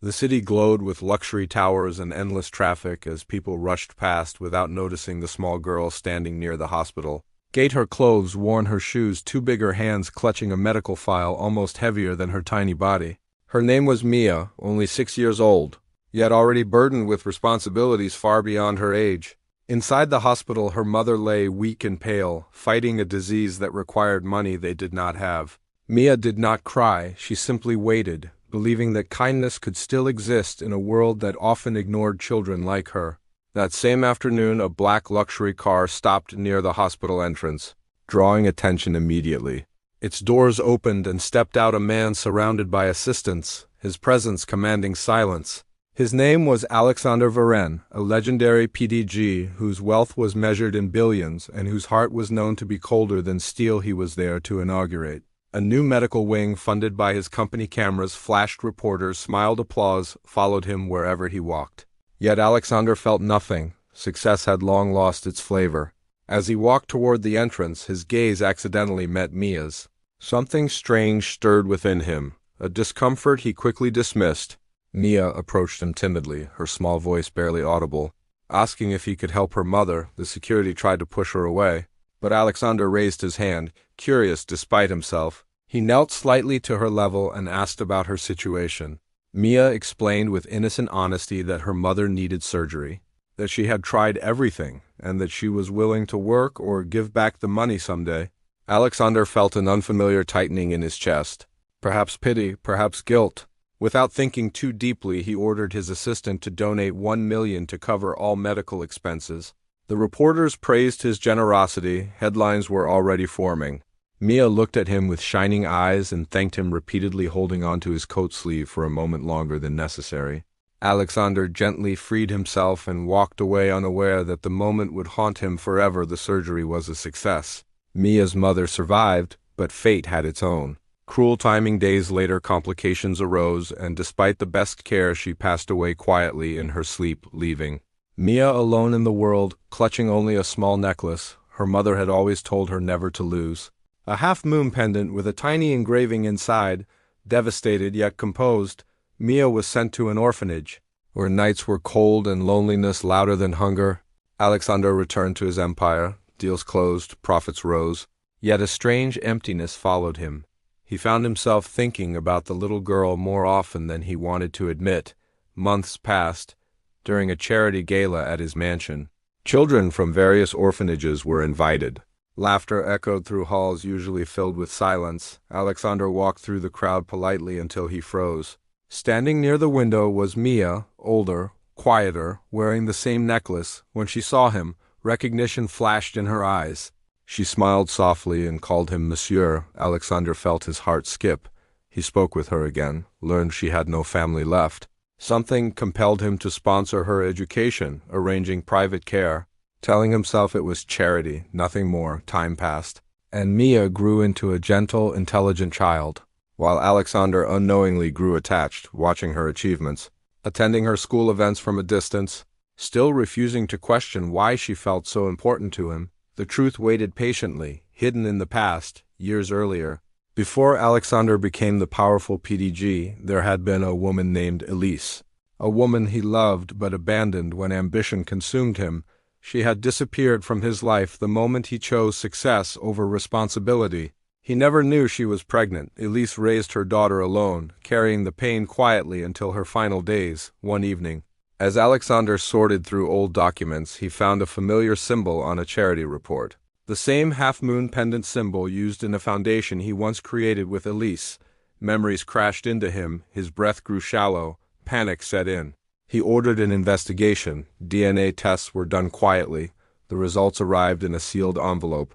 The city glowed with luxury towers and endless traffic as people rushed past without noticing the small girl standing near the hospital. Gate her clothes, worn her shoes, too big her hands clutching a medical file almost heavier than her tiny body. Her name was Mia, only 6 years old, yet already burdened with responsibilities far beyond her age. Inside the hospital, her mother lay weak and pale, fighting a disease that required money they did not have. Mia did not cry, she simply waited, believing that kindness could still exist in a world that often ignored children like her. That same afternoon, a black luxury car stopped near the hospital entrance, drawing attention immediately. Its doors opened and stepped out a man surrounded by assistants, his presence commanding silence. His name was Alexander Varenne, a legendary PDG whose wealth was measured in billions and whose heart was known to be colder than steel. He was there to inaugurate a new medical wing funded by his company. Cameras flashed, reporters smiled, applause followed him wherever he walked. Yet Alexander felt nothing. Success had long lost its flavor. As he walked toward the entrance, his gaze accidentally met Mia's. Something strange stirred within him, a discomfort he quickly dismissed. Mia approached him timidly, her small voice barely audible, asking if he could help her mother. The security tried to push her away, but Alexander raised his hand, curious despite himself. He knelt slightly to her level and asked about her situation. Mia explained with innocent honesty that her mother needed surgery, that she had tried everything, and that she was willing to work or give back the money someday. Alexander felt an unfamiliar tightening in his chest. Perhaps pity, perhaps guilt. Without thinking too deeply, he ordered his assistant to donate $1 million to cover all medical expenses. The reporters praised his generosity. Headlines were already forming. Mia looked at him with shining eyes and thanked him repeatedly, holding onto his coat sleeve for a moment longer than necessary. Alexander gently freed himself and walked away, unaware that the moment would haunt him forever. The surgery was a success. Mia's mother survived, but fate had its own. Cruel timing. Days later, complications arose, and despite the best care, she passed away quietly in her sleep, leaving Mia alone in the world, clutching only a small necklace her mother had always told her never to lose. A half-moon pendant with a tiny engraving inside. Devastated yet composed, Mia was sent to an orphanage, where nights were cold and loneliness louder than hunger. Alexander returned to his empire. Deals closed, profits rose. Yet a strange emptiness followed him. He found himself thinking about the little girl more often than he wanted to admit. Months passed. During a charity gala at his mansion, children from various orphanages were invited. Laughter echoed through halls usually filled with silence. Alexander walked through the crowd politely until he froze. Standing near the window was Mia, older, quieter, wearing the same necklace. When she saw him, recognition flashed in her eyes. She smiled softly and called him Monsieur. Alexander felt his heart skip. He spoke with her again, learned she had no family left. Something compelled him to sponsor her education, arranging private care. Telling himself it was charity, nothing more. Time passed, and Mia grew into a gentle, intelligent child, while Alexander unknowingly grew attached, watching her achievements, attending her school events from a distance, still refusing to question why she felt so important to him. The truth waited patiently, hidden in the past, years earlier. Before Alexander became the powerful PDG, there had been a woman named Elise, a woman he loved but abandoned when ambition consumed him. She had disappeared from his life the moment he chose success over responsibility. He never knew she was pregnant. Elise raised her daughter alone, carrying the pain quietly until her final days. One evening, as Alexander sorted through old documents, he found a familiar symbol on a charity report. The same half-moon pendant symbol used in a foundation he once created with Elise. Memories crashed into him, his breath grew shallow, panic set in. He ordered an investigation. DNA tests were done quietly. The results arrived in a sealed envelope,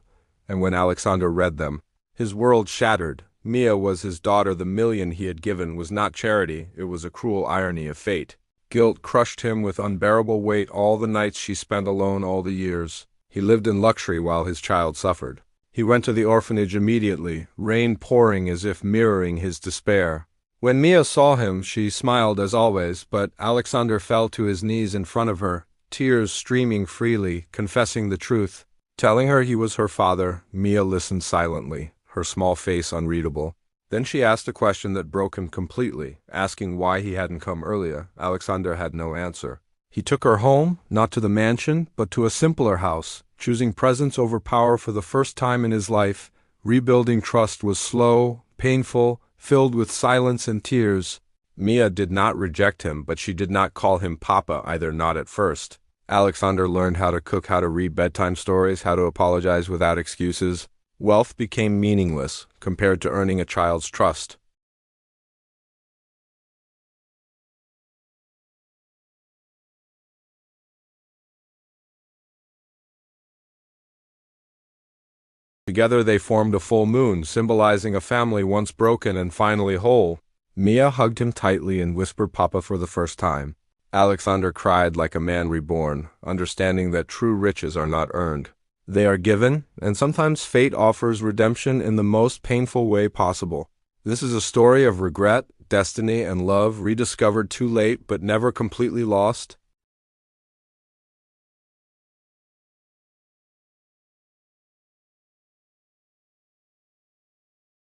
and when Alexander read them, his world shattered. Mia was his daughter. The million he had given was not charity, it was a cruel irony of fate. Guilt crushed him with unbearable weight. All the nights she spent alone, all the years. He lived in luxury while his child suffered. He went to the orphanage immediately, rain pouring as if mirroring his despair. When Mia saw him, she smiled as always, but Alexander fell to his knees in front of her, tears streaming freely, confessing the truth. Telling her he was her father, Mia listened silently, her small face unreadable. Then she asked a question that broke him completely, asking why he hadn't come earlier. Alexander had no answer. He took her home, not to the mansion, but to a simpler house, choosing presence over power for the first time in his life. Rebuilding trust was slow, painful, filled with silence and tears. Mia did not reject him, but she did not call him Papa either, not at first. Alexander learned how to cook, how to read bedtime stories, how to apologize without excuses. Wealth became meaningless compared to earning a child's trust. Together they formed a full moon, symbolizing a family once broken and finally whole. Mia hugged him tightly and whispered Papa for the first time. Alexander cried like a man reborn, understanding that true riches are not earned. They are given, and sometimes fate offers redemption in the most painful way possible. This is a story of regret, destiny, and love rediscovered too late but never completely lost.